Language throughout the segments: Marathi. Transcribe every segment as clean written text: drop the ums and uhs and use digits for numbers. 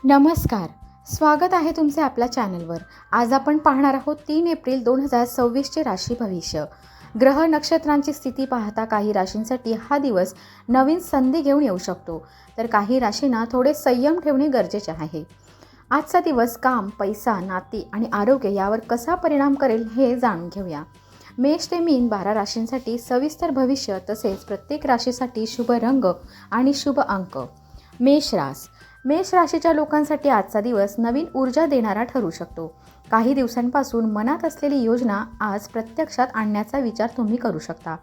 नमस्कार. स्वागत आहे तुमचे आपल्या चॅनलवर. आज आपण पाहणार आहोत 3 एप्रिल 2026चे राशी भविष्य. ग्रह नक्षत्रांची स्थिती पाहता काही राशींसाठी हा दिवस नवीन संधी घेऊन येऊ शकतो, तर काही राशींना थोडे संयम ठेवणे गरजेचे आहे. आजचा दिवस काम, पैसा, नाती आणि आरोग्य यावर कसा परिणाम करेल हे जाणून घेऊया. मेष ते मीन 12 राशींसाठी सविस्तर भविष्य, तसेच प्रत्येक राशीसाठी शुभ रंग आणि शुभ अंक. मेष राशीच्या लोकांसाठी आजचा दिवस नवीन ऊर्जा देणारा ठरू शकतो. काही दिवसांपासून मनात असलेली योजना आज प्रत्यक्षात आणण्याचा विचार तुम्ही करू शकता.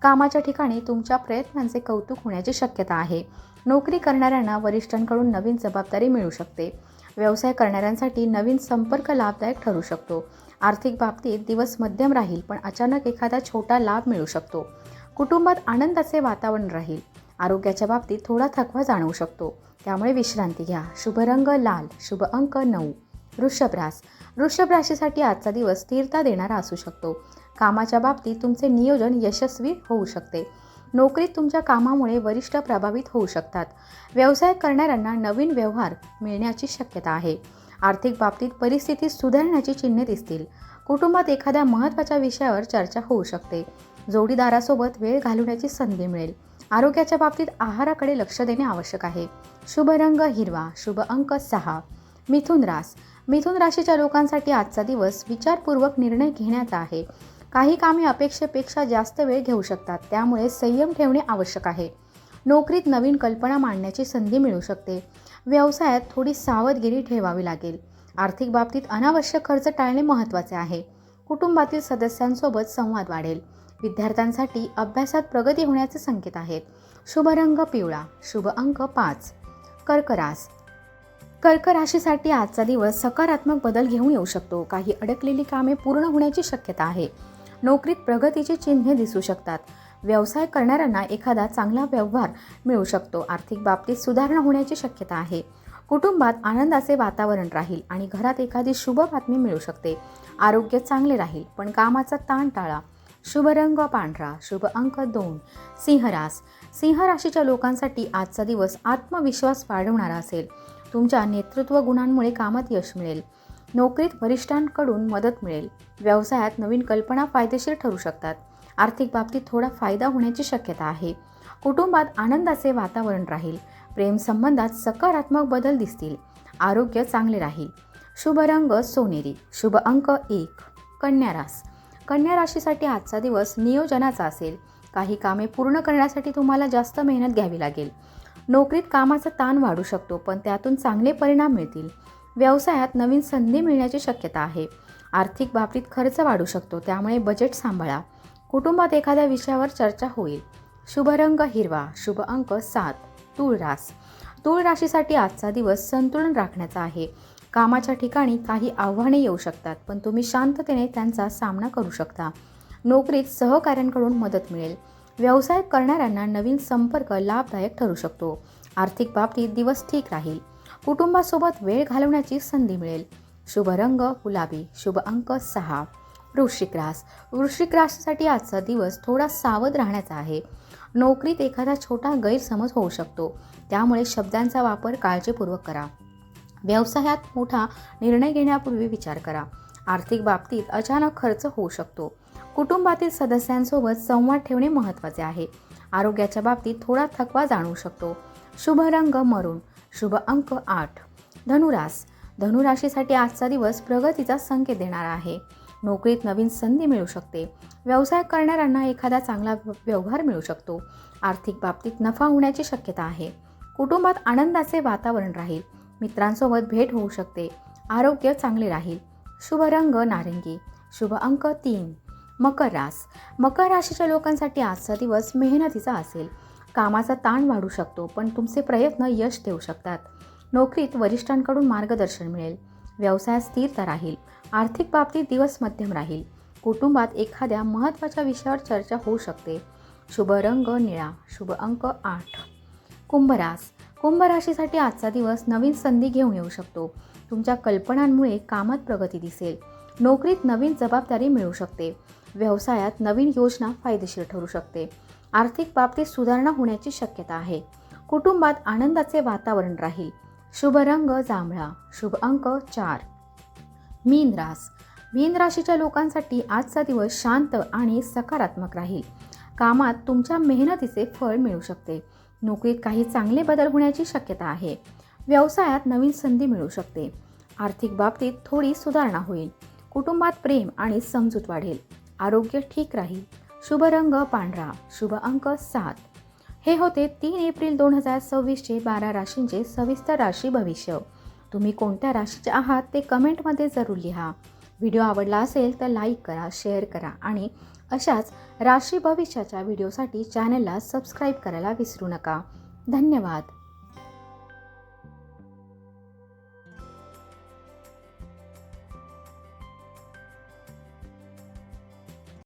कामाच्या ठिकाणी तुमच्या प्रयत्नांचे कौतुक होण्याची शक्यता आहे. नोकरी करणाऱ्यांना वरिष्ठांकडून नवीन जबाबदारी मिळू शकते. व्यवसाय करणाऱ्यांसाठी नवीन संपर्क लाभदायक ठरू शकतो. आर्थिक बाबतीत दिवस मध्यम राहील, पण अचानक एखादा छोटा लाभ मिळू शकतो. कुटुंबात आनंदाचे वातावरण राहील. आरोग्याच्या बाबतीत थोडा थकवा जाणवू शकतो, त्यामुळे विश्रांती घ्या. शुभ रंग लाल, शुभ अंक 9. वृषभ राशीसाठी आजचा दिवस स्थिरता देणारा असू शकतो. कामाच्या बाबतीत तुमचे नियोजन यशस्वी होऊ शकते. नोकरीत तुमच्या कामामुळे वरिष्ठ प्रभावित होऊ शकतात. व्यवसाय करणाऱ्यांना नवीन व्यवहार मिळण्याची शक्यता आहे. आर्थिक बाबतीत परिस्थिती सुधारण्याची चिन्हे दिसतील. कुटुंबात एखाद्या महत्त्वाच्या विषयावर चर्चा होऊ शकते. जोडीदारासोबत वेळ घालवण्याची संधी मिळेल. आरोग्याच्या बाबतीत आहाराकडे लक्ष देणे आवश्यक आहे. शुभ रंग हिरवा, शुभ अंक 6. मिथुन राशीच्या लोकांसाठी आजचा दिवस विचारपूर्वक निर्णय घेण्याचा आहे. काही कामे अपेक्षेपेक्षा जास्त वेळ घेऊ शकतात, त्यामुळे संयम ठेवणे आवश्यक आहे. नोकरीत नवीन कल्पना मांडण्याची संधी मिळू शकते. व्यवसायात थोडी सावधगिरी ठेवावी लागेल. आर्थिक बाबतीत अनावश्यक खर्च टाळणे महत्त्वाचे आहे. कुटुंबातील सदस्यांसोबत संवाद वाढेल. विद्यार्थ्यांसाठी अभ्यासात प्रगती होण्याचे संकेत आहेत. शुभ रंग पिवळा, शुभ अंक 5. कर्क राशीसाठी आजचा दिवस सकारात्मक बदल घेऊन येऊ शकतो. काही अडकलेली कामे पूर्ण होण्याची शक्यता आहे. नोकरीत प्रगतीची चिन्हे दिसू शकतात. व्यवसाय करणाऱ्यांना एखादा चांगला व्यवहार मिळू शकतो. आर्थिक बाबतीत सुधारणा होण्याची शक्यता आहे. कुटुंबात आनंदाचे वातावरण राहील आणि घरात एखादी शुभ बातमी मिळू शकते. आरोग्य चांगले राहील, पण कामाचा ताण टाळा. शुभ रंग पांढरा, शुभ अंक 2. सिंह राशीच्या लोकांसाठी आजचा दिवस आत्मविश्वास वाढवणारा असेल. तुमच्या नेतृत्व गुणांमुळे कामात यश मिळेल. नोकरीत वरिष्ठांकडून मदत मिळेल. व्यवसायात नवीन कल्पना फायदेशीर ठरू शकतात. आर्थिक बाबतीत थोडा फायदा होण्याची शक्यता आहे. कुटुंबात आनंदाचे वातावरण राहील. प्रेम संबंधात सकारात्मक बदल दिसतील. आरोग्य चांगले राहील. शुभ रंग सोनेरी, शुभ अंक 1. कन्या राशीसाठी आजचा दिवस नियोजनाचा असेल. काही कामे पूर्ण करण्यासाठी तुम्हाला जास्त मेहनत घ्यावी लागेल. नोकरीत कामाचा ताण वाढू शकतो, पण त्यातून चांगले परिणाम मिळतील. व्यवसायात नवीन संधी मिळण्याची शक्यता आहे. आर्थिक बाबतीत खर्च वाढू शकतो, त्यामुळे बजेट सांभाळा. कुटुंबात एखाद्या विषयावर चर्चा होईल. शुभ रंग हिरवा, शुभ अंक 7. तूळ राशीसाठी आजचा दिवस संतुलन राखण्याचा आहे. कामाच्या ठिकाणी काही आव्हाने येऊ शकतात, पण तुम्ही शांततेने त्यांचा सामना करू शकता. नोकरीत सहकाऱ्यांकडून मदत मिळेल. व्यवसाय करणाऱ्यांना नवीन संपर्क लाभदायक ठरू शकतो. आर्थिक बाबतीत दिवस ठीक राहील. कुटुंबासोबत वेळ घालवण्याची संधी मिळेल. शुभ रंग गुलाबी, शुभ अंक 6. वृश्चिक राशीसाठी आजचा दिवस थोडा सावध राहण्याचा आहे. नोकरीत एखादा छोटा गैरसमज होऊ शकतो, त्यामुळे शब्दांचा वापर काळजीपूर्वक करा. व्यवसायात मोठा निर्णय घेण्यापूर्वी विचार करा. आर्थिक बाबतीत अचानक खर्च होऊ शकतो. कुटुंबातील सदस्यांसोबत संवाद ठेवणे महत्त्वाचे आहे. आरोग्याच्या बाबतीत थोडा थकवा जाणवू शकतो. शुभ रंग मरून, शुभ अंक 8. धनुराशीसाठी आजचा दिवस प्रगतीचा संकेत देणारा आहे. नोकरीत नवीन संधी मिळू शकते. व्यवसाय करणाऱ्यांना एखादा चांगला व्यवहार मिळू शकतो. आर्थिक बाबतीत नफा होण्याची शक्यता आहे. कुटुंबात आनंदाचे वातावरण राहील. मित्रांसोबत भेट होऊ शकते. आरोग्य चांगले राहील. शुभ रंग नारंगी, शुभ अंक 3. मकर राशीच्या लोकांसाठी आजचा दिवस मेहनतीचा असेल. कामाचा ताण वाढू शकतो, पण तुमचे प्रयत्न यश देऊ शकतात. नोकरीत वरिष्ठांकडून मार्गदर्शन मिळेल. व्यवसायात स्थिरता राहील. आर्थिक बाबतीत दिवस मध्यम राहील. कुटुंबात एखाद्या महत्त्वाच्या विषयावर चर्चा होऊ शकते. शुभ रंग निळा, शुभ अंक 8. कुंभ राशीसाठी आजचा दिवस नवीन संधी घेऊन येऊ शकतो. तुमच्या कल्पनांमुळे कामात प्रगती दिसेल. नोकरीत नवीन जबाबदारी मिळू शकते. व्यवसायात नवीन योजना फायदेशीर ठरू शकते. आर्थिक बाबतीत सुधारणा होण्याची शक्यता आहे. कुटुंबात आनंदाचे वातावरण राहील. शुभ रंग जांभळा, शुभ अंक 4. मीन राशीच्या लोकांसाठी आजचा दिवस शांत आणि सकारात्मक राहील. कामात तुमच्या मेहनतीचे फळ मिळू शकते. नोकरीत काही चांगले बदल होण्याची शक्यता आहे. व्यवसायात नवीन संधी मिळू शकते. आर्थिक बाबतीत थोडी सुधारणा होईल. कुटुंबात प्रेम आणि समजूत वाढेल. आरोग्य ठीक राहील. शुभ रंग पांढरा, शुभ अंक 7. हे होते 3 एप्रिल 2026चे 12 राशींचे सविस्तर राशी भविष्य. तुम्ही कोणत्या राशीचे आहात ते कमेंटमध्ये जरूर लिहा. व्हिडिओ आवडला असेल तर लाईक करा, शेअर करा आणि अशाच राशी भविष्याच्या व्हिडिओसाठी चॅनलला सबस्क्राईब करायला विसरू नका. धन्यवाद.